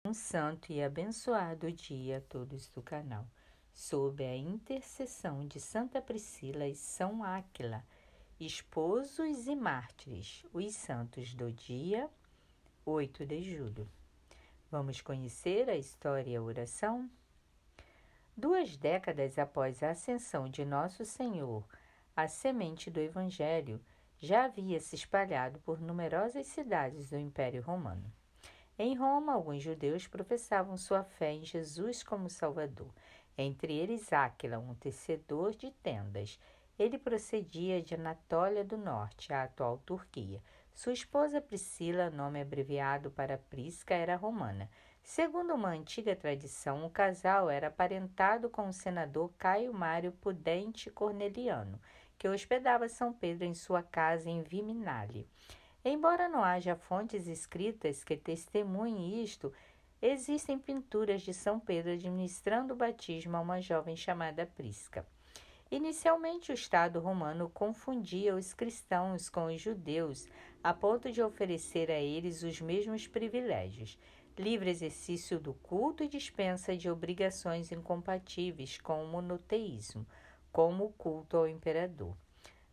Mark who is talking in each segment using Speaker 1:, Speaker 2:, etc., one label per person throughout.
Speaker 1: Um santo e abençoado dia a todos do canal. Sob a intercessão de Santa Priscila e São Áquila, esposos e mártires, os santos do dia 8 de julho. Vamos conhecer a história e a oração? 2 décadas após a ascensão de Nosso Senhor, a semente do Evangelho já havia se espalhado por numerosas cidades do Império Romano. Em Roma, alguns judeus professavam sua fé em Jesus como Salvador. Entre eles, Áquila, um tecedor de tendas. Ele procedia de Anatólia do Norte, a atual Turquia. Sua esposa Priscila, nome abreviado para Prisca, era romana. Segundo uma antiga tradição, o casal era aparentado com o senador Caio Mário Pudente Corneliano, que hospedava São Pedro em sua casa em Viminale. Embora não haja fontes escritas que testemunhem isto, existem pinturas de São Pedro administrando o batismo a uma jovem chamada Prisca. Inicialmente, o Estado romano confundia os cristãos com os judeus, a ponto de oferecer a eles os mesmos privilégios, livre exercício do culto e dispensa de obrigações incompatíveis com o monoteísmo, como o culto ao imperador.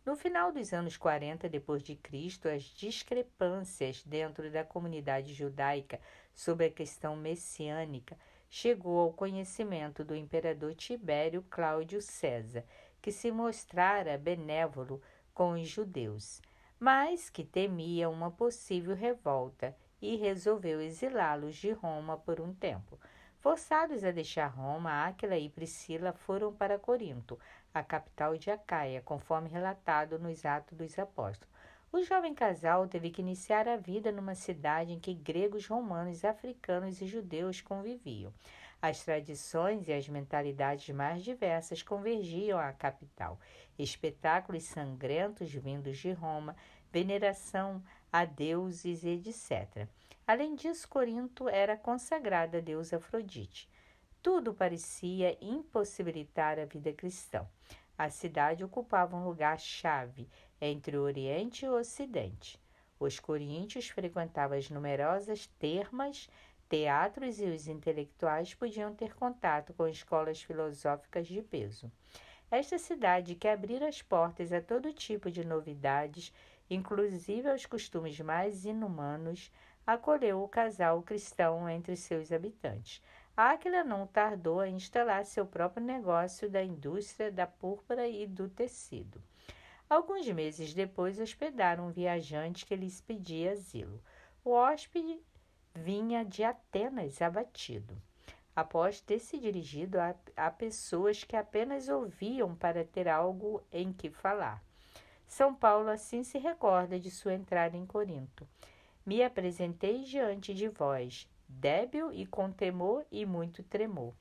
Speaker 1: No final dos anos 40 d.C., as discrepâncias dentro da comunidade judaica sobre a questão messiânica chegou ao conhecimento do imperador Tibério Cláudio César, que se mostrara benévolo com os judeus, mas que temia uma possível revolta e resolveu exilá-los de Roma por um tempo. Forçados a deixar Roma, Áquila e Priscila foram para Corinto, a capital de Acaia, conforme relatado nos Atos dos Apóstolos. O jovem casal teve que iniciar a vida numa cidade em que gregos, romanos, africanos e judeus conviviam. As tradições e as mentalidades mais diversas convergiam à capital. Espetáculos sangrentos vindos de Roma, veneração a deuses, etc. Além disso, Corinto era consagrada à deusa Afrodite. Tudo parecia impossibilitar a vida cristã. A cidade ocupava um lugar-chave entre o Oriente e o Ocidente. Os coríntios frequentavam as numerosas termas, teatros e os intelectuais podiam ter contato com escolas filosóficas de peso. Esta cidade, que abrira as portas a todo tipo de novidades, inclusive aos costumes mais inumanos, acolheu o casal cristão entre seus habitantes. Áquila não tardou a instalar seu próprio negócio da indústria da púrpura e do tecido. Alguns meses depois, hospedaram um viajante que lhes pedia asilo. O hóspede vinha de Atenas abatido, após ter se dirigido a pessoas que apenas ouviam para ter algo em que falar. São Paulo assim se recorda de sua entrada em Corinto. Me apresentei diante de vós, débil e com temor e muito tremor.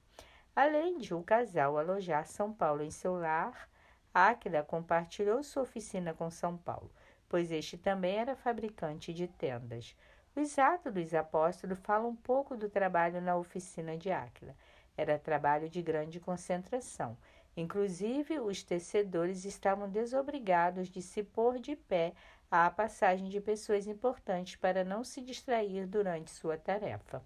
Speaker 1: Além de o casal alojar São Paulo em seu lar, Áquila compartilhou sua oficina com São Paulo, pois este também era fabricante de tendas. Os Atos dos Apóstolos falam um pouco do trabalho na oficina de Áquila. Era trabalho de grande concentração. Inclusive, os tecedores estavam desobrigados de se pôr de pé à passagem de pessoas importantes para não se distrair durante sua tarefa.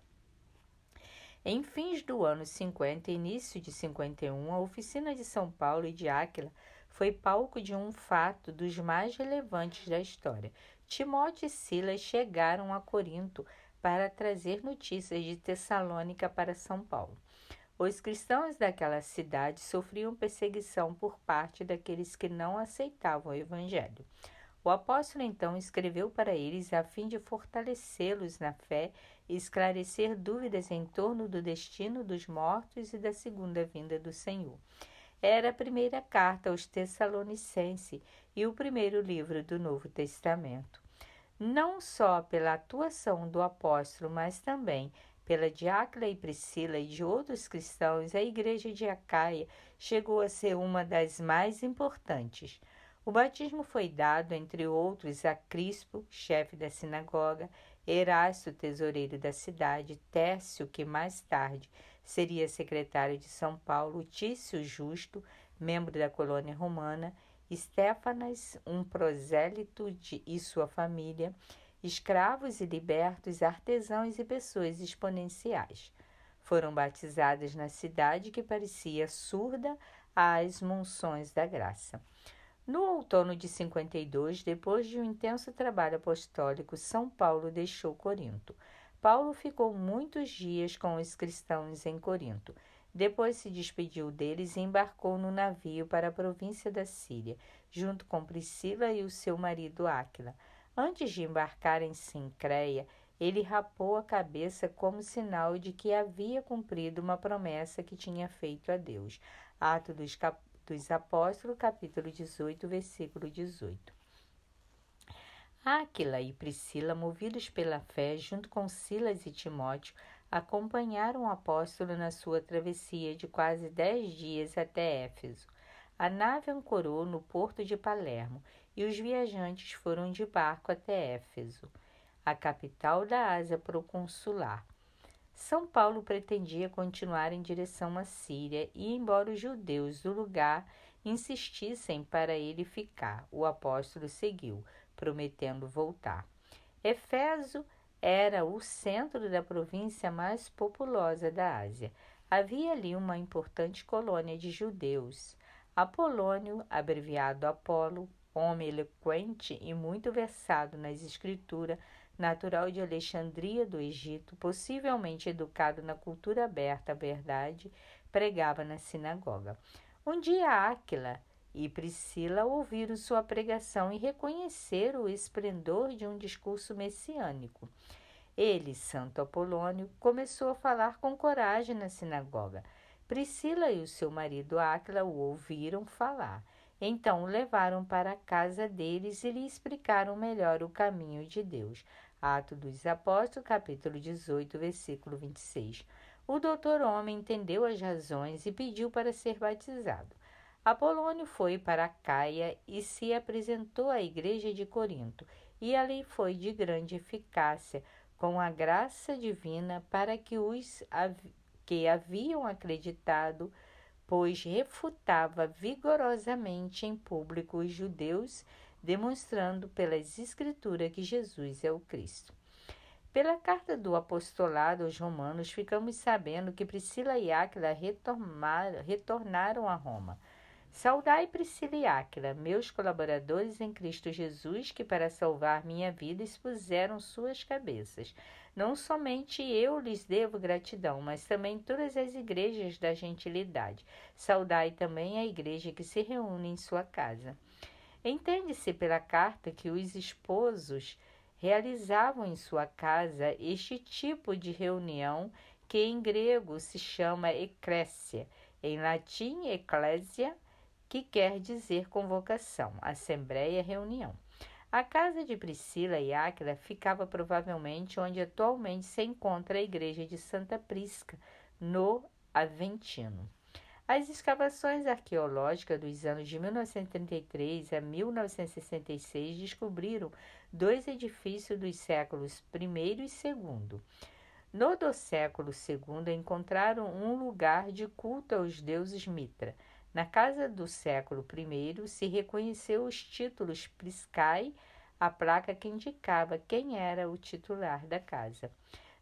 Speaker 1: Em fins do ano 50 e início de 51, a oficina de São Paulo e de Áquila foi palco de um fato dos mais relevantes da história. Timóteo e Silas chegaram a Corinto para trazer notícias de Tessalônica para São Paulo. Os cristãos daquela cidade sofriam perseguição por parte daqueles que não aceitavam o Evangelho. O apóstolo então escreveu para eles a fim de fortalecê-los na fé e esclarecer dúvidas em torno do destino dos mortos e da segunda vinda do Senhor. Era a primeira carta aos Tessalonicenses e o primeiro livro do Novo Testamento. Não só pela atuação do apóstolo, mas também pela de Áquila e Priscila e de outros cristãos, a igreja de Acaia chegou a ser uma das mais importantes. O batismo foi dado, entre outros, a Crispo, chefe da sinagoga, Erasto, tesoureiro da cidade, Tércio, que mais tarde seria secretário de São Paulo, Tício Justo, membro da colônia romana, Estéfanas, um prosélito e sua família, escravos e libertos, artesãos e pessoas exponenciais. Foram batizadas na cidade que parecia surda às monções da graça. No outono de 52, depois de um intenso trabalho apostólico, São Paulo deixou Corinto. Paulo ficou muitos dias com os cristãos em Corinto. Depois se despediu deles e embarcou no navio para a província da Síria, junto com Priscila e o seu marido Áquila. Antes de embarcar em Sincreia, ele rapou a cabeça como sinal de que havia cumprido uma promessa que tinha feito a Deus. Atos dos Apóstolos, capítulo 18, versículo 18. Áquila e Priscila, movidos pela fé, junto com Silas e Timóteo, acompanharam o apóstolo na sua travessia de quase 10 dias até Éfeso. A nave ancorou no porto de Palermo e os viajantes foram de barco até Éfeso, a capital da Ásia proconsular. São Paulo pretendia continuar em direção à Síria e, embora os judeus do lugar insistissem para ele ficar, o apóstolo seguiu, prometendo voltar. Éfeso era o centro da província mais populosa da Ásia. Havia ali uma importante colônia de judeus. Apolônio, abreviado Apolo, homem eloquente e muito versado nas escrituras, natural de Alexandria do Egito, possivelmente educado na cultura aberta à verdade, pregava na sinagoga. Um dia Áquila e Priscila ouviram sua pregação e reconheceram o esplendor de um discurso messiânico. Ele, Santo Apolônio, começou a falar com coragem na sinagoga. Priscila e o seu marido Áquila o ouviram falar. Então o levaram para a casa deles e lhe explicaram melhor o caminho de Deus. Atos dos Apóstolos, capítulo 18, versículo 26. O doutor homem entendeu as razões e pediu para ser batizado. Apolônio foi para Caia e se apresentou à igreja de Corinto, e ali foi de grande eficácia, com a graça divina para que os que haviam acreditado, pois refutava vigorosamente em público os judeus, demonstrando pelas Escrituras que Jesus é o Cristo. Pela carta do apostolado aos romanos, ficamos sabendo que Priscila e Áquila retornaram a Roma. Saudai Priscila e Áquila, meus colaboradores em Cristo Jesus, que para salvar minha vida expuseram suas cabeças. Não somente eu lhes devo gratidão, mas também todas as igrejas da gentilidade. Saudai também a igreja que se reúne em sua casa. Entende-se pela carta que os esposos realizavam em sua casa este tipo de reunião que em grego se chama eclésia, em latim ecclesia, que quer dizer convocação, assembleia, reunião. A casa de Priscila e Áquila ficava provavelmente onde atualmente se encontra a igreja de Santa Prisca, no Aventino. As escavações arqueológicas dos anos de 1933 a 1966 descobriram 2 edifícios dos séculos I e II. No do século II encontraram um lugar de culto aos deuses Mitra. Na casa do século I se reconheceu os títulos Priscae, a placa que indicava quem era o titular da casa.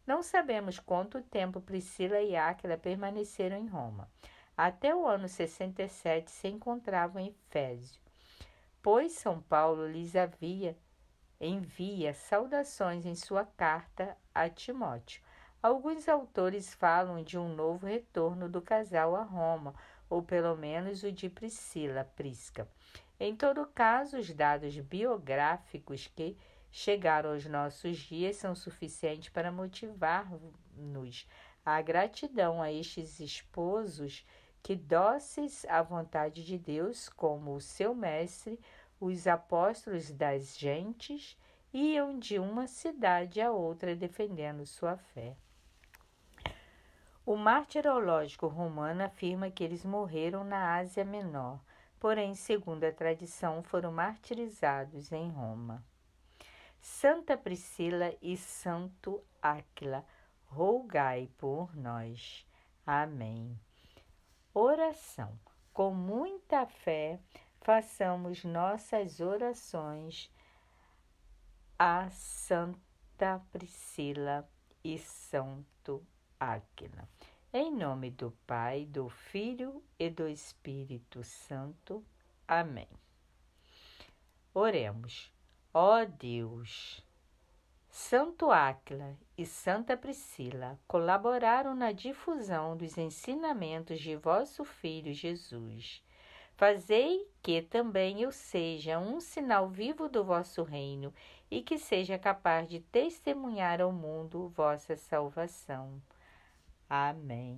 Speaker 1: Não sabemos quanto tempo Priscila e Áquila permaneceram em Roma. Até o ano 67 se encontravam em Éfeso, pois São Paulo lhes envia saudações em sua carta a Timóteo. Alguns autores falam de um novo retorno do casal a Roma, ou pelo menos o de Priscila, Prisca. Em todo caso, os dados biográficos que chegaram aos nossos dias são suficientes para motivar-nos a gratidão a estes esposos que, dóceis à vontade de Deus, como o seu mestre, os apóstolos das gentes, iam de uma cidade a outra defendendo sua fé. O martirológico romano afirma que eles morreram na Ásia Menor, porém, segundo a tradição, foram martirizados em Roma. Santa Priscila e Santo Áquila, rogai por nós. Amém. Oração. Com muita fé, façamos nossas orações a Santa Priscila e Santo Áquila. Em nome do Pai, do Filho e do Espírito Santo. Amém. Oremos. Ó Deus, Santo Áquila e Santa Priscila colaboraram na difusão dos ensinamentos de vosso Filho Jesus. Fazei que também eu seja um sinal vivo do vosso reino e que seja capaz de testemunhar ao mundo vossa salvação. Amém.